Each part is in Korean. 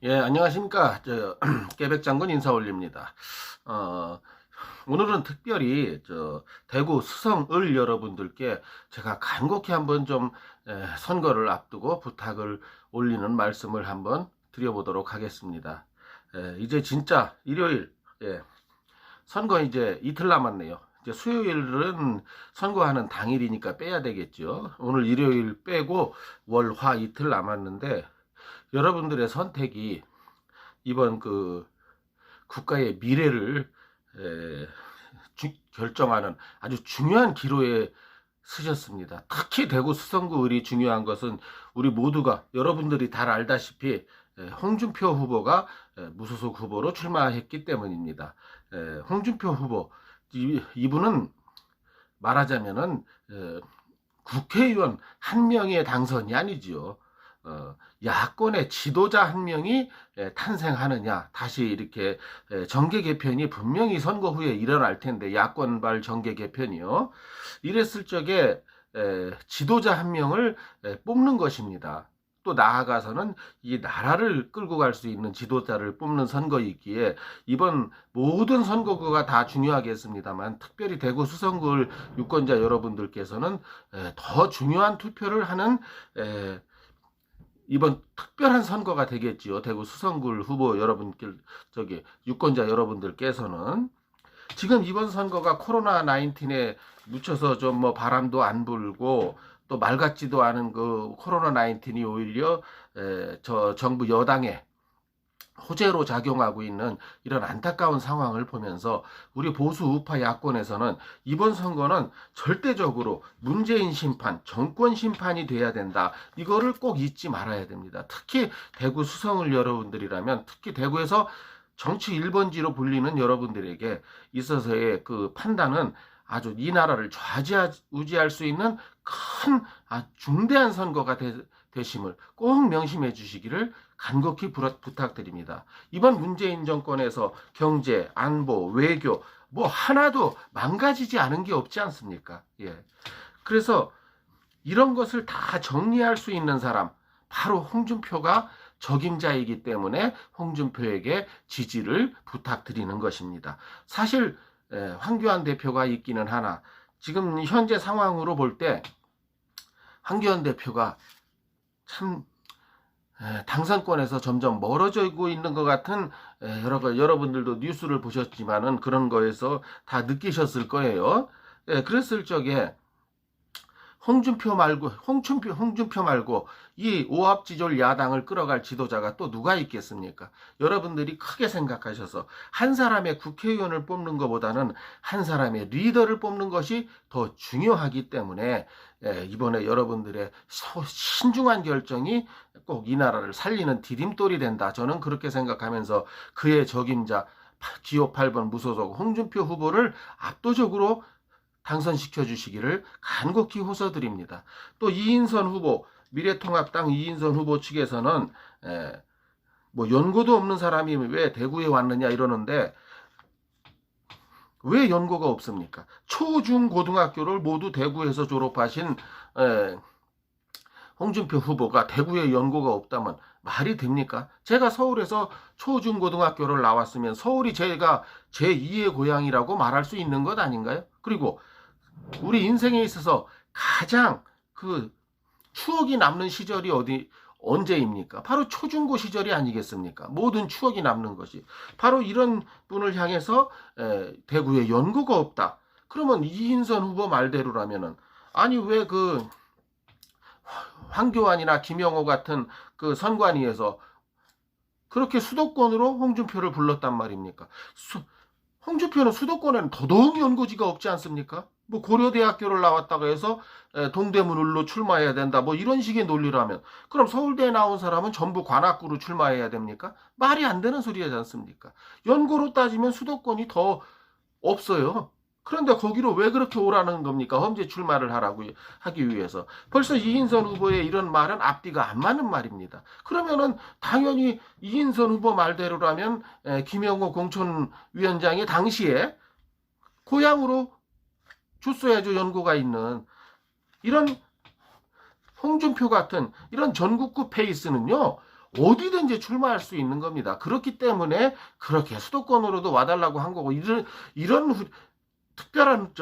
예, 안녕하십니까. 깨백장군 인사 올립니다. 어, 오늘은 특별히 대구 수성을 여러분들께 제가 간곡히 한번 좀 선거를 앞두고 부탁을 올리는 말씀을 한번 드려보도록 하겠습니다. 이제 진짜 일요일, 선거 이제 이틀 남았네요. 이제 수요일은 선거하는 당일이니까 빼야 되겠죠. 오늘 일요일 빼고 월, 화 이틀 남았는데 여러분들의 선택이 이번 국가의 미래를 결정하는 아주 중요한 기로에 서셨습니다. 특히 대구 수성구 을이 중요한 것은 우리 모두가 여러분들이 잘 알다시피 홍준표 후보가 무소속 후보로 출마했기 때문입니다. 홍준표 후보 이분은 말하자면은 국회의원 한 명의 당선이 아니지요. 야권의 지도자 한 명이 탄생하느냐, 다시 이렇게 정계 개편이 분명히 선거 후에 일어날 텐데, 야권발 정계 개편이요. 이랬을 적에 지도자 한 명을 뽑는 것입니다. 또 나아가서는 이 나라를 끌고 갈 수 있는 지도자를 뽑는 선거이기에 이번 모든 선거구가 다 중요하겠습니다만, 특별히 대구 수성구 유권자 여러분들께서는 더 중요한 투표를 하는 이번 특별한 선거가 되겠지요. 대구 수성구 후보 여러분들, 유권자 여러분들께서는 지금 이번 선거가 코로나 19에 묻혀서 좀 뭐 바람도 안 불고 또 말 같지도 않은 코로나 19이 오히려 저 정부 여당에 호재로 작용하고 있는 이런 안타까운 상황을 보면서 우리 보수 우파 야권에서는 이번 선거는 절대적으로 문재인 심판, 정권 심판이 돼야 된다. 이거를 꼭 잊지 말아야 됩니다. 특히 대구 수성을 여러분들이라면, 특히 대구에서 정치 1번지로 불리는 여러분들에게 있어서의 판단은 아주 이 나라를 좌지우지할 수 있는 큰 중대한 선거가 되심을 꼭 명심해 주시기를 간곡히 부탁드립니다. 이번 문재인 정권에서 경제, 안보, 외교 뭐 하나도 망가지지 않은 게 없지 않습니까? 예. 그래서 이런 것을 다 정리할 수 있는 사람, 바로 홍준표가 적임자이기 때문에 홍준표에게 지지를 부탁드리는 것입니다. 사실 황교안 대표가 있기는 하나, 지금 현재 상황으로 볼 때 황교안 대표가 참 당선권에서 점점 멀어지고 있는 것 같은, 여러분들도 뉴스를 보셨지만은 그런 거에서 다 느끼셨을 거예요. 그랬을 적에 홍준표 말고 이 오합지졸 야당을 끌어갈 지도자가 또 누가 있겠습니까? 여러분들이 크게 생각하셔서 한 사람의 국회의원을 뽑는 것보다는 한 사람의 리더를 뽑는 것이 더 중요하기 때문에 이번에 여러분들의 신중한 결정이 꼭 이 나라를 살리는 디딤돌이 된다. 저는 그렇게 생각하면서 그의 적임자 기호 8번 무소속 홍준표 후보를 압도적으로 당선시켜 주시기를 간곡히 호소드립니다. 또 이인선 후보, 미래통합당 이인선 후보 측에서는 뭐 연고도 없는 사람이 왜 대구에 왔느냐 이러는데, 왜 연고가 없습니까? 초중고등학교를 모두 대구에서 졸업하신 홍준표 후보가 대구에 연고가 없다면 말이 됩니까? 제가 서울에서 초중고등학교를 나왔으면 서울이 제가 제2의 고향이라고 말할 수 있는 것 아닌가요? 그리고 우리 인생에 있어서 가장 추억이 남는 시절이 언제입니까? 바로 초중고 시절이 아니겠습니까? 모든 추억이 남는 것이 바로 이런 분을 향해서 대구에 연고가 없다. 그러면 이인선 후보 말대로라면은, 아니 왜 황교안이나 김영호 같은 선관위에서 그렇게 수도권으로 홍준표를 불렀단 말입니까? 홍준표는 수도권에는 더더욱 연고지가 없지 않습니까? 뭐 고려대학교를 나왔다고 해서 동대문을로 출마해야 된다, 뭐 이런 식의 논리라면, 그럼 서울대에 나온 사람은 전부 관악구로 출마해야 됩니까? 말이 안 되는 소리지 않습니까? 연고로 따지면 수도권이 더 없어요. 그런데 거기로 왜 그렇게 오라는 겁니까? 험지 출마를 하기 위해서. 벌써 이인선 후보의 이런 말은 앞뒤가 안 맞는 말입니다. 그러면은 당연히 이인선 후보 말대로라면 김영호 공천위원장이 당시에 고향으로 줬어야죠. 연고가 있는 이런 홍준표 같은 이런 전국구 페이스는요, 어디든지 출마할 수 있는 겁니다. 그렇기 때문에 그렇게 수도권으로도 와달라고 한 거고, 이런 특별한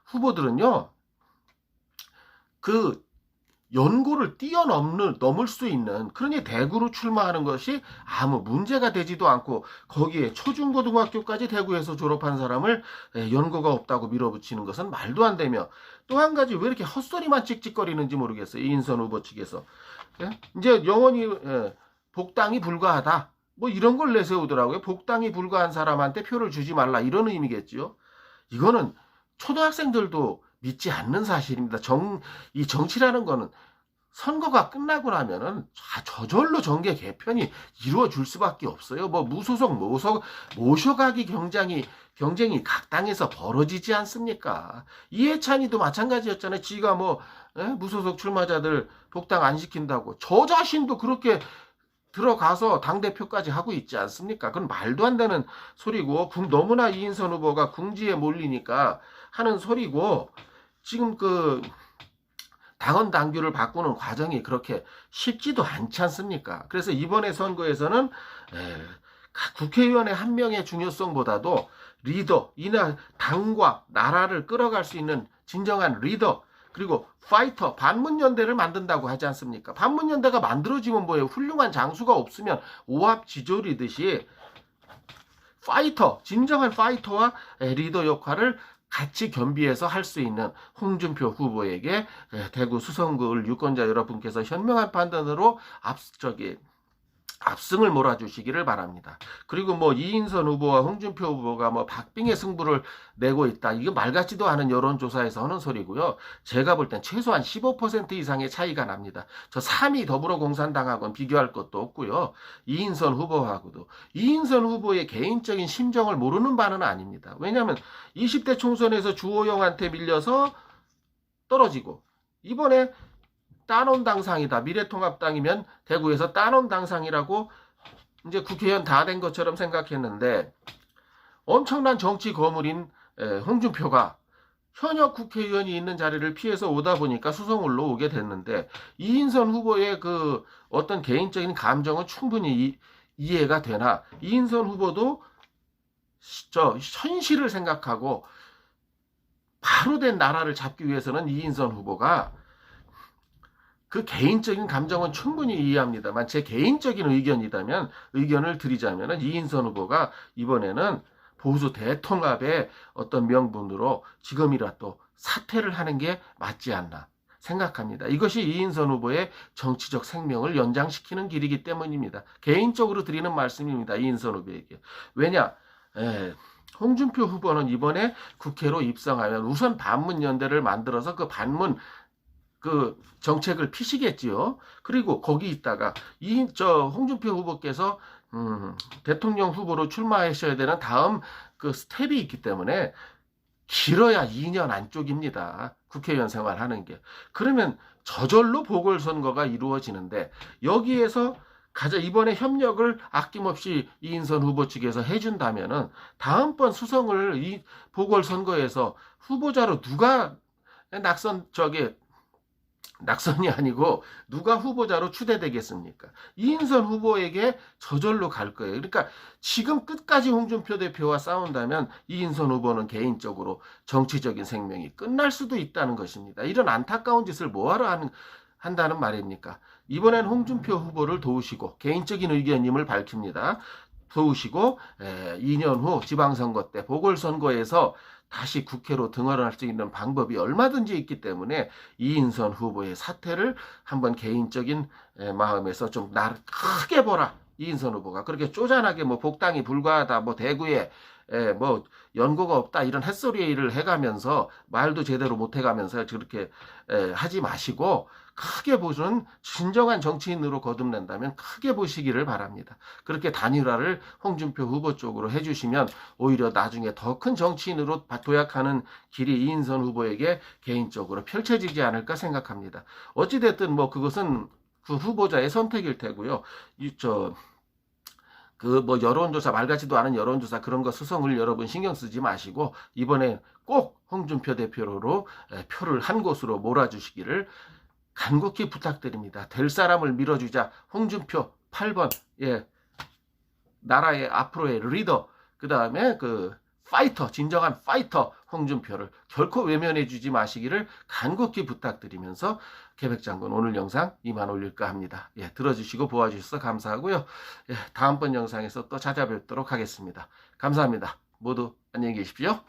후보들은요, 그 연고를 넘을 수 있는, 그러니 대구로 출마하는 것이 아무 문제가 되지도 않고, 거기에 초중고등학교까지 대구에서 졸업한 사람을 연고가 없다고 밀어붙이는 것은 말도 안 되며, 또 한 가지 왜 이렇게 헛소리만 찍찍거리는지 모르겠어요. 이인선 후보 측에서. 이제 영원히 복당이 불가하다, 뭐 이런 걸 내세우더라고요. 복당이 불가한 사람한테 표를 주지 말라, 이런 의미겠지요. 이거는 초등학생들도 믿지 않는 사실입니다. 이 정치라는 거는 선거가 끝나고 나면은 저절로 정계 개편이 이루어질 수밖에 없어요. 뭐 무소속 모셔가기 경쟁이 각 당에서 벌어지지 않습니까? 이해찬이도 마찬가지였잖아요. 지가 뭐 무소속 출마자들 복당 안 시킨다고, 저 자신도 그렇게 들어가서 당대표까지 하고 있지 않습니까? 그건 말도 안 되는 소리고, 너무나 이인선 후보가 궁지에 몰리니까 하는 소리고, 지금 당원 당규를 바꾸는 과정이 그렇게 쉽지도 않지 않습니까? 그래서 이번에 선거에서는 국회의원의 한 명의 중요성보다도 리더, 당과 나라를 끌어갈 수 있는 진정한 리더, 그리고 파이터, 반문연대를 만든다고 하지 않습니까? 반문연대가 만들어지면 뭐예요? 훌륭한 장수가 없으면 오합지졸이듯이 진정한 파이터와 리더 역할을 같이 겸비해서 할 수 있는 홍준표 후보에게 대구 수성구을 유권자 여러분께서 현명한 판단으로 압승을 몰아주시기를 바랍니다. 그리고 뭐 이인선 후보와 홍준표 후보가 뭐 박빙의 승부를 내고 있다, 이거 말 같지도 않은 여론조사에서 하는 소리고요. 제가 볼 땐 최소한 15% 이상의 차이가 납니다. 저 3위 더불어공산당하고는 비교할 것도 없고요. 이인선 후보의 개인적인 심정을 모르는 바는 아닙니다. 왜냐하면 20대 총선에서 주호영한테 밀려서 떨어지고, 이번에 따놓은 당상이다, 미래통합당이면 대구에서 따놓은 당상이라고 이제 국회의원 다 된 것처럼 생각했는데, 엄청난 정치 거물인 홍준표가 현역 국회의원이 있는 자리를 피해서 오다 보니까 수성울로 오게 됐는데, 이인선 후보의 그 어떤 개인적인 감정은 충분히 이해가 되나, 이인선 후보도 현실을 생각하고 바로 된 나라를 잡기 위해서는 이인선 후보가 그 개인적인 감정은 충분히 이해합니다만, 제 개인적인 의견을 드리자면 이인선 후보가 이번에는 보수 대통합의 어떤 명분으로 지금이라도 사퇴를 하는 게 맞지 않나 생각합니다. 이것이 이인선 후보의 정치적 생명을 연장시키는 길이기 때문입니다. 개인적으로 드리는 말씀입니다. 이인선 후보에게. 왜냐? 홍준표 후보는 이번에 국회로 입성하면 우선 반문연대를 만들어서 그 정책을 피시겠지요. 그리고 거기 있다가 홍준표 후보께서 대통령 후보로 출마하셔야 되는 다음 그 스텝이 있기 때문에 길어야 2년 안쪽입니다. 국회의원 생활하는 게. 그러면 저절로 보궐선거가 이루어지는데, 여기에서 이번에 협력을 아낌없이 이인선 후보 측에서 해준다면은 다음번 수성을 보궐선거에서 후보자로 누가 낙선이 아니고 누가 후보자로 추대되겠습니까? 이인선 후보에게 저절로 갈 거예요. 그러니까 지금 끝까지 홍준표 대표와 싸운다면 이인선 후보는 개인적으로 정치적인 생명이 끝날 수도 있다는 것입니다. 이런 안타까운 짓을 뭐하러 한다는 말입니까? 이번엔 홍준표 후보를 도우시고, 개인적인 의견임을 밝힙니다. 도우시고 2년 후 지방선거 때 보궐선거에서 다시 국회로 등원할 수 있는 방법이 얼마든지 있기 때문에 이인선 후보의 사퇴를 한번 개인적인 마음에서 좀 나를 크게 보라. 이인선 후보가 그렇게 쪼잔하게 뭐 복당이 불가하다, 뭐 대구에 뭐 연고가 없다, 이런 햇소리를 해가면서 말도 제대로 못 해가면서 그렇게 하지 마시고, 크게 보시는 진정한 정치인으로 거듭낸다면 크게 보시기를 바랍니다. 그렇게 단일화를 홍준표 후보 쪽으로 해주시면 오히려 나중에 더 큰 정치인으로 도약하는 길이 이인선 후보에게 개인적으로 펼쳐지지 않을까 생각합니다. 어찌됐든 뭐 그것은 그 후보자의 선택일 테고요. 뭐 여론조사, 말 같지도 않은 여론조사 그런 거 수성을 여러분 신경 쓰지 마시고, 이번에 꼭 홍준표 대표로 표를 한 곳으로 몰아주시기를 간곡히 부탁드립니다. 될 사람을 밀어주자. 홍준표 8번. 예. 나라의 앞으로의 리더. 그 다음에 그 파이터, 진정한 파이터 홍준표를 결코 외면해주지 마시기를 간곡히 부탁드리면서 계백장군 오늘 영상 이만 올릴까 합니다. 예, 들어주시고 보아주셔서 감사하고요. 예, 다음번 영상에서 또 찾아뵙도록 하겠습니다. 감사합니다. 모두 안녕히 계십시오.